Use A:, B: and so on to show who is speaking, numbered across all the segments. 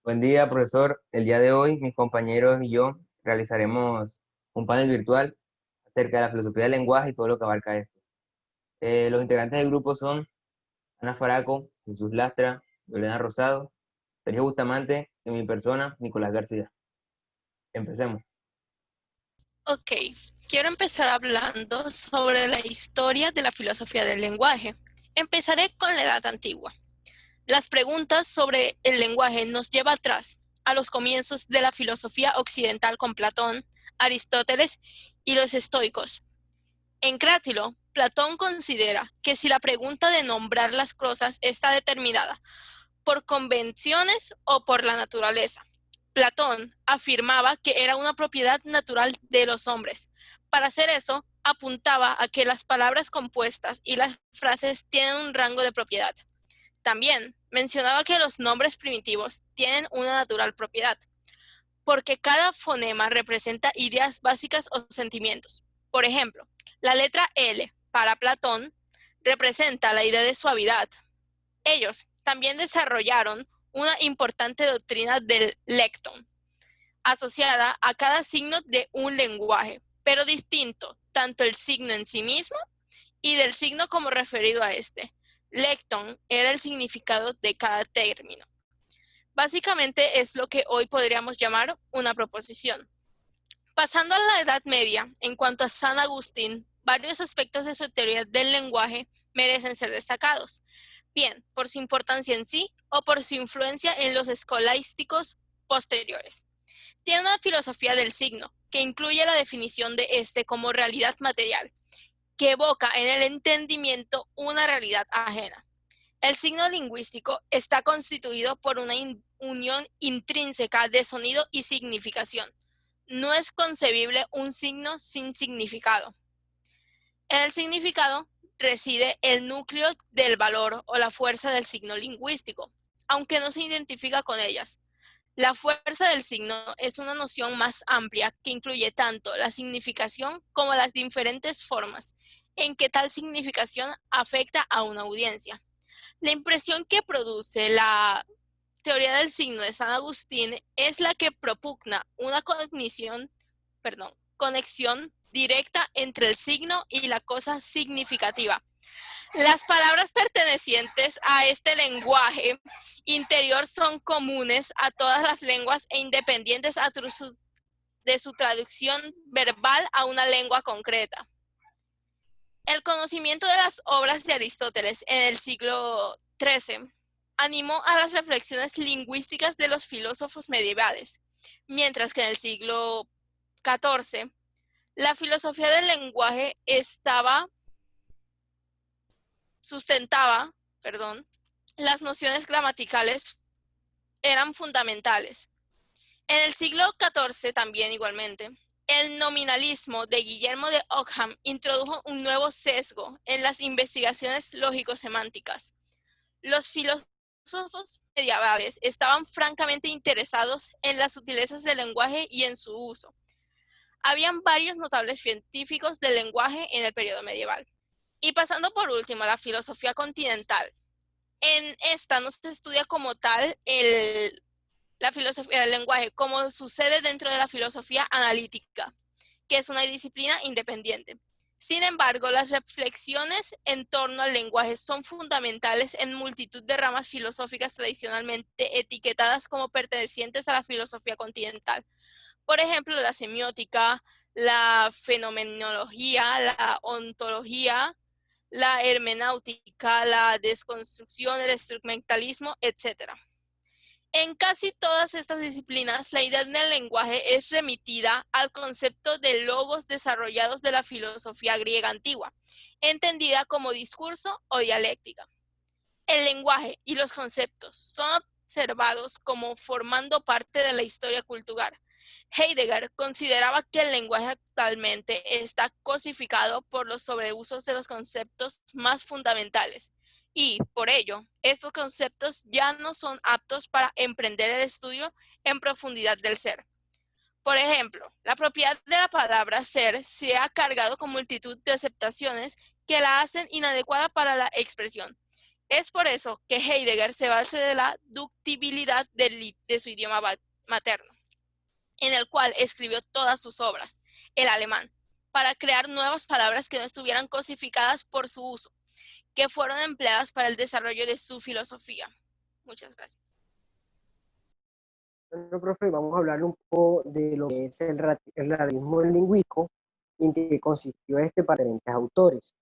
A: Buen día, profesor. El día de hoy, mis compañeros y yo realizaremos un panel virtual acerca de la filosofía del lenguaje y todo lo que abarca esto. Los integrantes del grupo son Ana Faraco, Jesús Lastra, Lorena Rosado, Sergio Bustamante y mi persona, Nicolás García. Empecemos.
B: Ok, quiero empezar hablando sobre la historia de la filosofía del lenguaje. Empezaré con la Edad Antigua. Las preguntas sobre el lenguaje nos lleva atrás, a los comienzos de la filosofía occidental con Platón, Aristóteles y los estoicos. En Crátilo, Platón considera que si la pregunta de nombrar las cosas está determinada por convenciones o por la naturaleza. Platón afirmaba que era una propiedad natural de los hombres. Para hacer eso, apuntaba a que las palabras compuestas y las frases tienen un rango de propiedad. También mencionaba que los nombres primitivos tienen una natural propiedad, porque cada fonema representa ideas básicas o sentimientos. Por ejemplo, la letra L para Platón representa la idea de suavidad. Ellos también desarrollaron una importante doctrina del lectón, asociada a cada signo de un lenguaje, pero distinto, tanto el signo en sí mismo y del signo como referido a este. Lectón era el significado de cada término. Básicamente es lo que hoy podríamos llamar una proposición. Pasando a la Edad Media, en cuanto a San Agustín, varios aspectos de su teoría del lenguaje merecen ser destacados, bien por su importancia en sí o por su influencia en los escolásticos posteriores. Tiene una filosofía del signo, que incluye la definición de este como realidad material, que evoca en el entendimiento una realidad ajena. El signo lingüístico está constituido por una unión intrínseca de sonido y significación. No es concebible un signo sin significado. En el significado reside el núcleo del valor o la fuerza del signo lingüístico, aunque no se identifica con ellas. La fuerza del signo es una noción más amplia que incluye tanto la significación como las diferentes formas en que tal significación afecta a una audiencia. La impresión que produce la teoría del signo de San Agustín es la que propugna una conexión directa entre el signo y la cosa significativa. Las palabras pertenecientes a este lenguaje interior son comunes a todas las lenguas e independientes de su traducción verbal a una lengua concreta. El conocimiento de las obras de Aristóteles en el siglo XIII animó a las reflexiones lingüísticas de los filósofos medievales, mientras que en el siglo XIV la filosofía del lenguaje sustentaba, las nociones gramaticales eran fundamentales. En el siglo XIV también igualmente, el nominalismo de Guillermo de Ockham introdujo un nuevo sesgo en las investigaciones lógico-semánticas. Los filósofos medievales estaban francamente interesados en las sutilezas del lenguaje y en su uso. Habían varios notables científicos del lenguaje en el periodo medieval. Y pasando por último a la filosofía continental. En esta no se estudia como tal la filosofía del lenguaje, como sucede dentro de la filosofía analítica, que es una disciplina independiente. Sin embargo, las reflexiones en torno al lenguaje son fundamentales en multitud de ramas filosóficas tradicionalmente etiquetadas como pertenecientes a la filosofía continental. Por ejemplo, la semiótica, la fenomenología, la ontología, la hermenéutica, la desconstrucción, el instrumentalismo, etc. En casi todas estas disciplinas, la idea del lenguaje es remitida al concepto de logos desarrollados de la filosofía griega antigua, entendida como discurso o dialéctica. El lenguaje y los conceptos son observados como formando parte de la historia cultural. Heidegger consideraba que el lenguaje actualmente está cosificado por los sobreusos de los conceptos más fundamentales y, por ello, estos conceptos ya no son aptos para emprender el estudio en profundidad del ser. Por ejemplo, la propiedad de la palabra ser se ha cargado con multitud de aceptaciones que la hacen inadecuada para la expresión. Es por eso que Heidegger se basa de la ductibilidad de su idioma materno, en el cual escribió todas sus obras, el alemán, para crear nuevas palabras que no estuvieran cosificadas por su uso, que fueron empleadas para el desarrollo de su filosofía. Muchas gracias.
C: Bueno, profe, vamos a hablar un poco de lo que es el relativismo lingüístico y en qué consistió este para diferentes autores.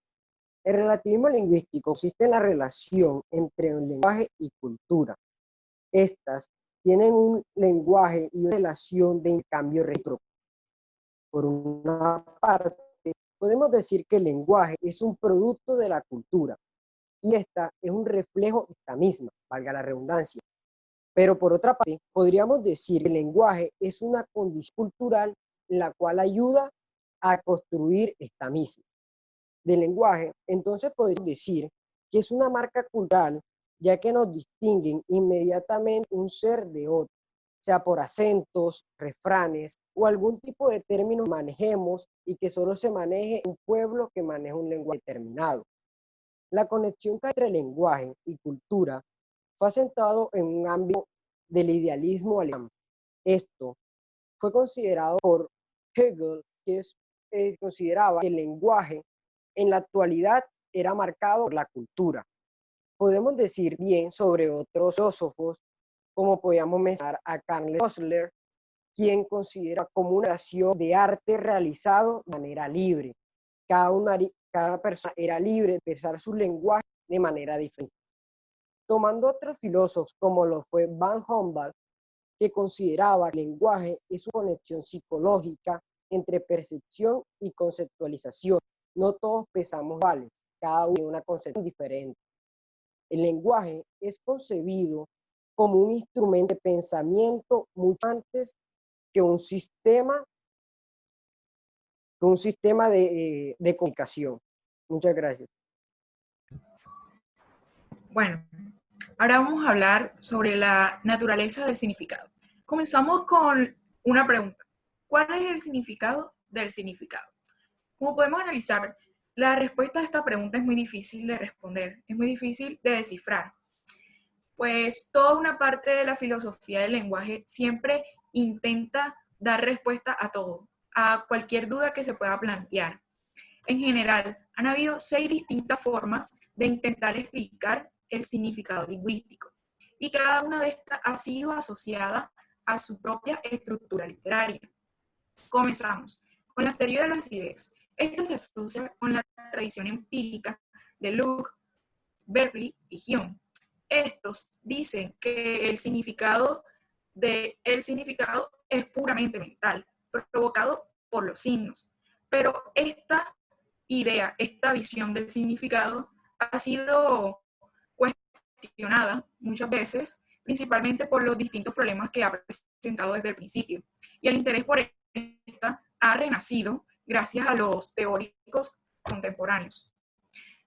C: El relativismo lingüístico consiste en la relación entre un lenguaje y cultura. Estas tienen un lenguaje y una relación de intercambio recíproco. Por una parte, podemos decir que el lenguaje es un producto de la cultura y esta es un reflejo de esta misma, valga la redundancia. Pero por otra parte, podríamos decir que el lenguaje es una condición cultural en la cual ayuda a construir esta misma. Del lenguaje, entonces podríamos decir que es una marca cultural, ya que nos distinguen inmediatamente un ser de otro, sea por acentos, refranes o algún tipo de término que manejemos y que solo se maneje en un pueblo que maneja un lenguaje determinado. La conexión entre lenguaje y cultura fue asentado en un ámbito del idealismo alemán. Esto fue considerado por Hegel, que consideraba que el lenguaje en la actualidad era marcado por la cultura. Podemos decir bien sobre otros filósofos, como podríamos mencionar a Karl Rosler, quien considera como una creación de arte realizado de manera libre. Cada persona era libre de expresar su lenguaje de manera diferente. Tomando otros filósofos como lo fue Van Humboldt, que consideraba que el lenguaje es una conexión psicológica entre percepción y conceptualización. No todos pensamos iguales, cada uno tiene una concepción diferente. El lenguaje es concebido como un instrumento de pensamiento mucho antes que un sistema de comunicación. Muchas gracias.
D: Bueno, ahora vamos a hablar sobre la naturaleza del significado. Comenzamos con una pregunta. ¿Cuál es el significado del significado? Como podemos analizar, la respuesta a esta pregunta es muy difícil de responder, es muy difícil de descifrar, pues toda una parte de la filosofía del lenguaje siempre intenta dar respuesta a todo, a cualquier duda que se pueda plantear. En general, han habido 6 distintas formas de intentar explicar el significado lingüístico, y cada una de estas ha sido asociada a su propia estructura literaria. Comenzamos con la teoría de las ideas. Esta se asocia con la tradición empírica de Locke, Berkeley y Hume. Estos dicen que el significado es puramente mental, provocado por los signos. Pero esta idea, esta visión del significado ha sido cuestionada muchas veces, principalmente por los distintos problemas que ha presentado desde el principio. Y el interés por esta ha renacido gracias a los teóricos contemporáneos.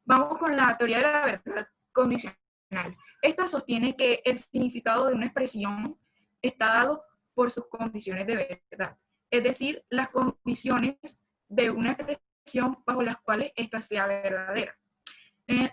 D: Vamos con la teoría de la verdad condicional. Esta sostiene que el significado de una expresión está dado por sus condiciones de verdad, es decir, las condiciones de una expresión bajo las cuales ésta sea verdadera.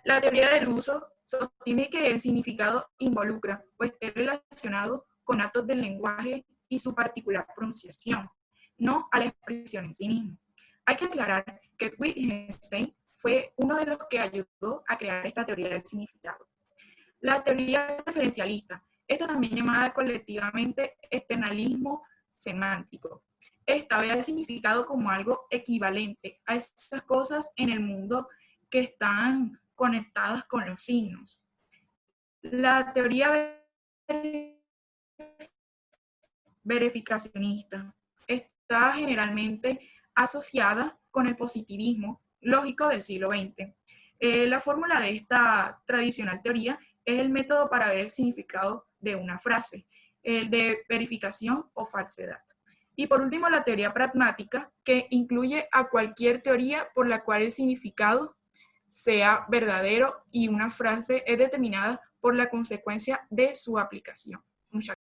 D: La teoría del uso sostiene que el significado involucra o esté relacionado con actos del lenguaje y su particular pronunciación, no a la expresión en sí misma. Hay que aclarar que Wittgenstein fue uno de los que ayudó a crear esta teoría del significado. La teoría referencialista, esta también llamada colectivamente externalismo semántico. Esta ve el significado como algo equivalente a esas cosas en el mundo que están conectadas con los signos. La teoría verificacionista está generalmente asociada con el positivismo lógico del siglo XX. La fórmula de esta tradicional teoría es el método para ver el significado de una frase, el de verificación o falsedad. Y por último, la teoría pragmática, que incluye a cualquier teoría por la cual el significado sea verdadero y una frase es determinada por la consecuencia de su aplicación. Muchas gracias.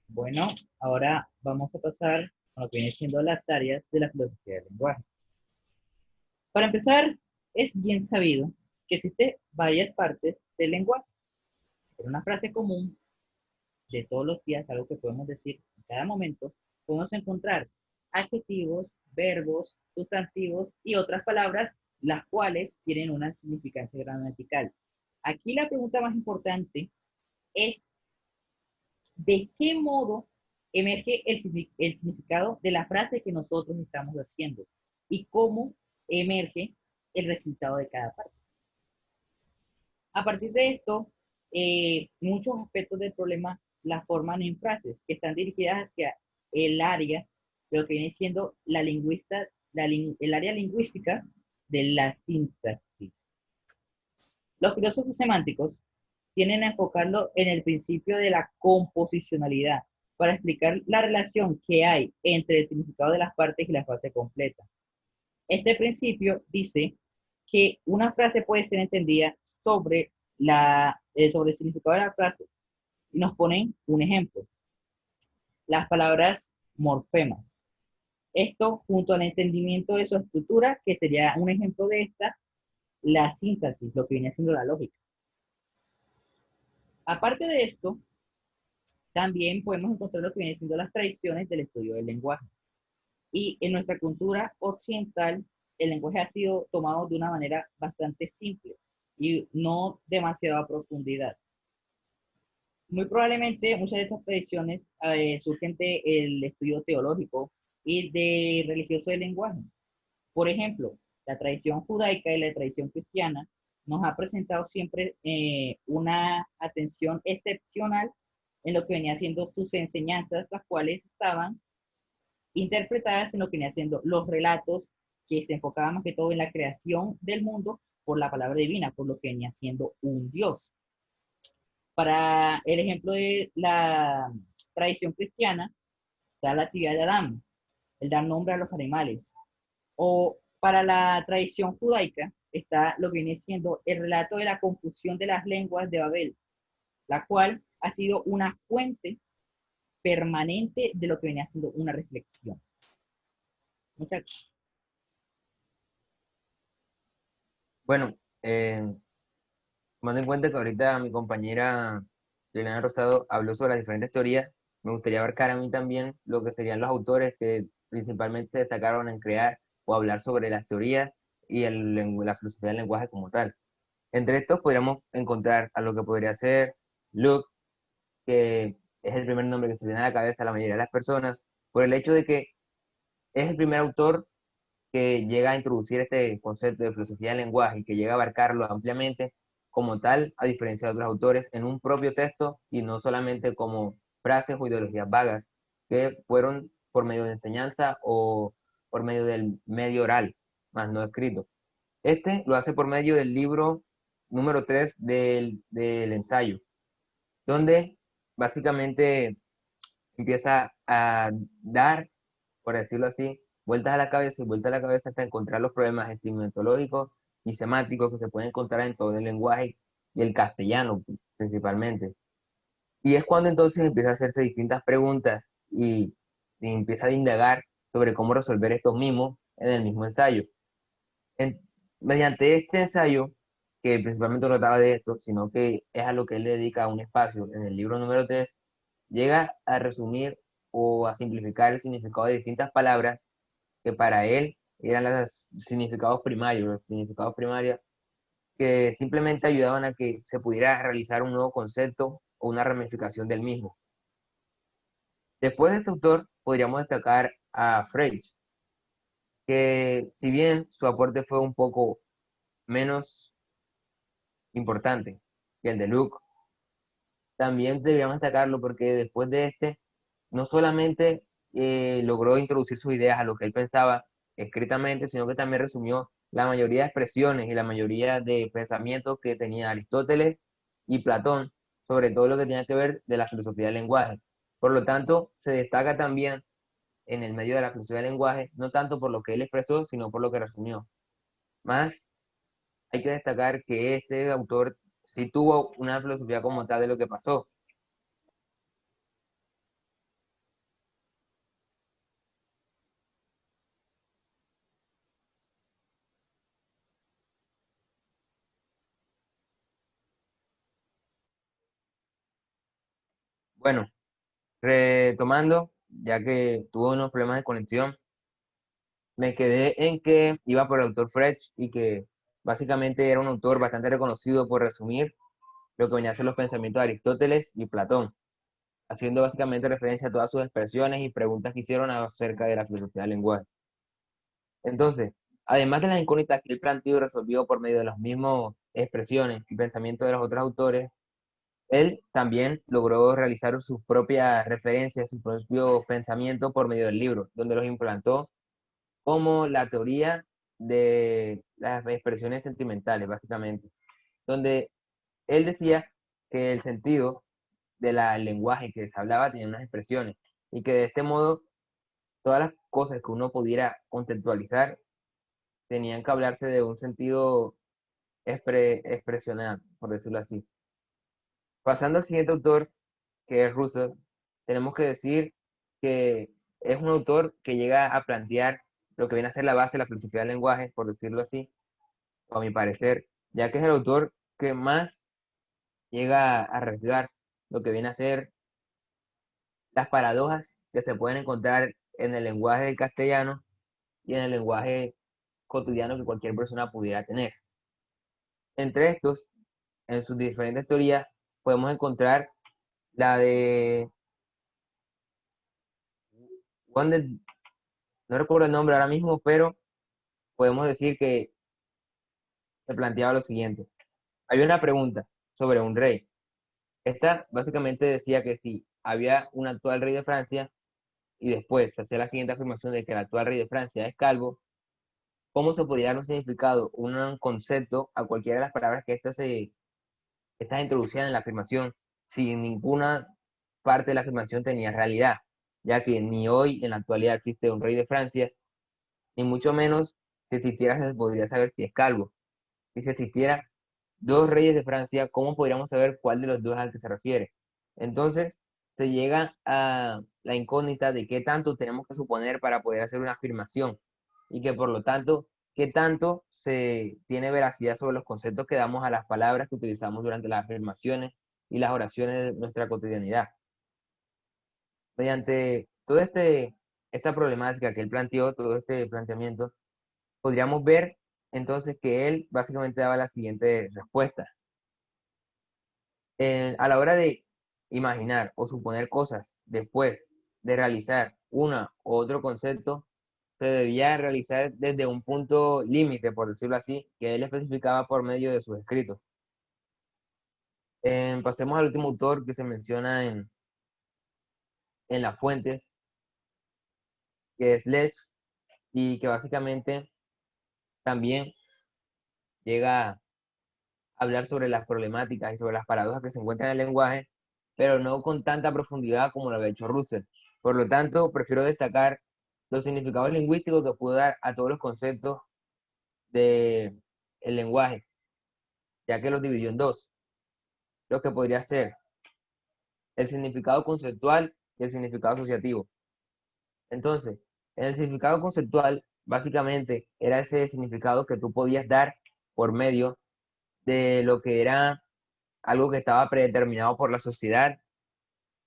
E: Bueno, ahora vamos a pasar a lo que viene siendo las áreas de la filosofía del lenguaje. Para empezar, Es bien sabido que existen varias partes del lenguaje, pero una frase común de todos los días, algo que podemos decir en cada momento, podemos encontrar adjetivos, verbos, sustantivos y otras palabras, las cuales tienen una significancia gramatical. Aquí la pregunta más importante es de qué modo emerge el significado de la frase que nosotros estamos haciendo y cómo emerge el resultado de cada parte. A partir de esto, muchos aspectos del problema las forman en frases que están dirigidas hacia el área de lo que viene siendo la lingüista, el área lingüística de la sintaxis. Los filósofos semánticos tienden a enfocarlo en el principio de la composicionalidad para explicar la relación que hay entre el significado de las partes y la frase completa. Este principio dice que una frase puede ser entendida sobre el significado de la frase. Y nos ponen un ejemplo. Las palabras morfemas. Esto junto al entendimiento de su estructura, que sería un ejemplo de esta, la síntesis, lo que viene siendo la lógica. Aparte de esto, también podemos encontrar lo que viene siendo las tradiciones del estudio del lenguaje. Y en nuestra cultura occidental, el lenguaje ha sido tomado de una manera bastante simple y no demasiado a profundidad. Muy probablemente muchas de estas tradiciones surgen del estudio teológico y de religioso del lenguaje. Por ejemplo, la tradición judaica y la tradición cristiana nos ha presentado siempre una atención excepcional en lo que venía siendo sus enseñanzas, las cuales estaban interpretadas en lo que venía siendo los relatos que se enfocaban más que todo en la creación del mundo por la palabra divina, por lo que venía siendo un Dios. Para el ejemplo de la tradición cristiana, está la actividad de Adán, el dar nombre a los animales. O para la tradición judaica está lo que viene siendo el relato de la confusión de las lenguas de Babel, la cual ha sido una fuente permanente de lo que venía siendo una reflexión. Muchas gracias.
A: Bueno, tomando en cuenta que ahorita mi compañera Juliana Rosado habló sobre las diferentes teorías, me gustaría abarcar a mí también lo que serían los autores que principalmente se destacaron en crear o hablar sobre las teorías y la filosofía del lenguaje como tal. Entre estos podríamos encontrar a lo que podría ser Luke, que es el primer nombre que se viene a la cabeza a la mayoría de las personas, por el hecho de que es el primer autor que llega a introducir este concepto de filosofía del lenguaje y que llega a abarcarlo ampliamente como tal, a diferencia de otros autores, en un propio texto y no solamente como frases o ideologías vagas que fueron por medio de enseñanza o por medio del medio oral, más no escrito. Este lo hace por medio del libro número 3 del ensayo, donde básicamente empieza a dar, por decirlo así, vueltas a la cabeza y vueltas a la cabeza hasta encontrar los problemas etimológicos y semáticos que se pueden encontrar en todo el lenguaje y el castellano principalmente. Y es cuando entonces empieza a hacerse distintas preguntas y empieza a indagar sobre cómo resolver estos mismos en el mismo ensayo. En- Mediante este ensayo, que principalmente no trataba de esto, sino que es a lo que él le dedica un espacio en el libro número 3, llega a resumir o a simplificar el significado de distintas palabras que para él eran los significados primarios que simplemente ayudaban a que se pudiera realizar un nuevo concepto o una ramificación del mismo. Después de este autor, podríamos destacar a Frege, que si bien su aporte fue un poco menos importante que el de Luke, también deberíamos destacarlo porque después de este, no solamente logró introducir sus ideas a lo que él pensaba escritamente, sino que también resumió la mayoría de expresiones y la mayoría de pensamientos que tenía Aristóteles y Platón sobre todo lo que tenía que ver de la filosofía del lenguaje. Por lo tanto, se destaca también en el medio de la filosofía del lenguaje, no tanto por lo que él expresó, sino por lo que resumió. Más hay que destacar que este autor sí tuvo una filosofía como tal de lo que pasó. Bueno, retomando, ya que tuve unos problemas de conexión, me quedé en que iba por el autor Frege y que básicamente era un autor bastante reconocido por resumir lo que venía a ser los pensamientos de Aristóteles y Platón, haciendo básicamente referencia a todas sus expresiones y preguntas que hicieron acerca de la filosofía del lenguaje. Entonces, además de las incógnitas que él planteó y resolvió por medio de las mismas expresiones y pensamientos de los otros autores, él también logró realizar sus propias referencias, sus propios pensamientos por medio del libro, donde los implantó como la teoría de las expresiones sentimentales, básicamente, donde él decía que el sentido del lenguaje que se hablaba tenía unas expresiones y que de este modo todas las cosas que uno pudiera conceptualizar tenían que hablarse de un sentido expresional, por decirlo así. Pasando al siguiente autor, que es Russell, tenemos que decir que es un autor que llega a plantear lo que viene a ser la base de la filosofía del lenguaje, por decirlo así, o a mi parecer, ya que es el autor que más llega a arriesgar lo que viene a ser las paradojas que se pueden encontrar en el lenguaje del castellano y en el lenguaje cotidiano que cualquier persona pudiera tener. Entre estos, en sus diferentes teorías, podemos encontrar la de Wonder, no recuerdo el nombre ahora mismo, pero podemos decir que se planteaba lo siguiente. Había una pregunta sobre un rey. Esta básicamente decía que si había un actual rey de Francia y después se hacía la siguiente afirmación de que el actual rey de Francia es calvo, ¿cómo se podría dar un significado, un concepto a cualquiera de las palabras que estas introducían en la afirmación si ninguna parte de la afirmación tenía realidad? Ya que ni hoy en la actualidad existe un rey de Francia, ni mucho menos si existiera se podría saber si es calvo. Y si existiera dos reyes de Francia, ¿cómo podríamos saber cuál de los dos es al que se refiere? Entonces, se llega a la incógnita de qué tanto tenemos que suponer para poder hacer una afirmación y que por lo tanto, qué tanto se tiene veracidad sobre los conceptos que damos a las palabras que utilizamos durante las afirmaciones y las oraciones de nuestra cotidianidad. Mediante toda esta problemática que él planteó, todo este planteamiento, podríamos ver entonces que él básicamente daba la siguiente respuesta. A la hora de imaginar o suponer cosas después de realizar una u otro concepto, se debía realizar desde un punto límite, por decirlo así, que él especificaba por medio de sus escritos. Pasemos al último autor que se menciona en las fuentes, que es Lech, y que básicamente también llega a hablar sobre las problemáticas y sobre las paradojas que se encuentran en el lenguaje, pero no con tanta profundidad como lo había hecho Russell. Por lo tanto, prefiero destacar los significados lingüísticos que pudo dar a todos los conceptos del lenguaje, ya que los dividió en dos, lo que podría ser el significado conceptual y el significado asociativo. Entonces, en el significado conceptual, básicamente era ese significado que tú podías dar por medio de lo que era algo que estaba predeterminado por la sociedad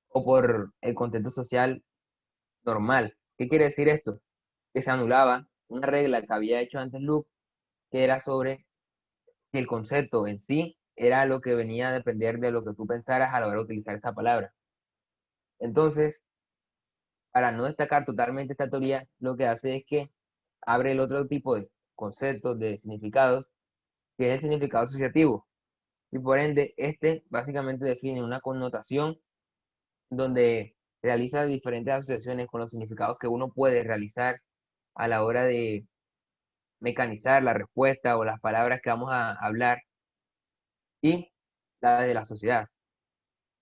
A: o por el contexto social normal. ¿Qué quiere decir esto? Que se anulaba una regla que había hecho antes Luke, que era sobre si el concepto en sí era lo que venía a depender de lo que tú pensaras a la hora de utilizar esa palabra. Entonces, para no destacar totalmente esta teoría, lo que hace es que abre el otro tipo de conceptos, de significados, que es el significado asociativo. Y por ende, este básicamente define una connotación donde realiza diferentes asociaciones con los significados que uno puede realizar a la hora de mecanizar la respuesta o las palabras que vamos a hablar y la de la sociedad.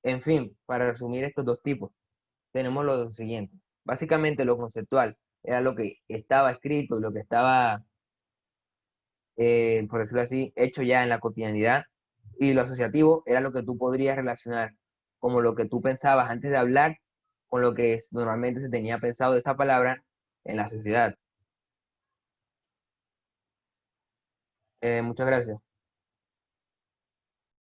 A: En fin, para resumir estos dos tipos, tenemos lo siguiente. Básicamente lo conceptual era lo que estaba escrito, lo que estaba, por decirlo así, hecho ya en la cotidianidad, y lo asociativo era lo que tú podrías relacionar como lo que tú pensabas antes de hablar con lo que normalmente se tenía pensado de esa palabra en la sociedad. Muchas gracias.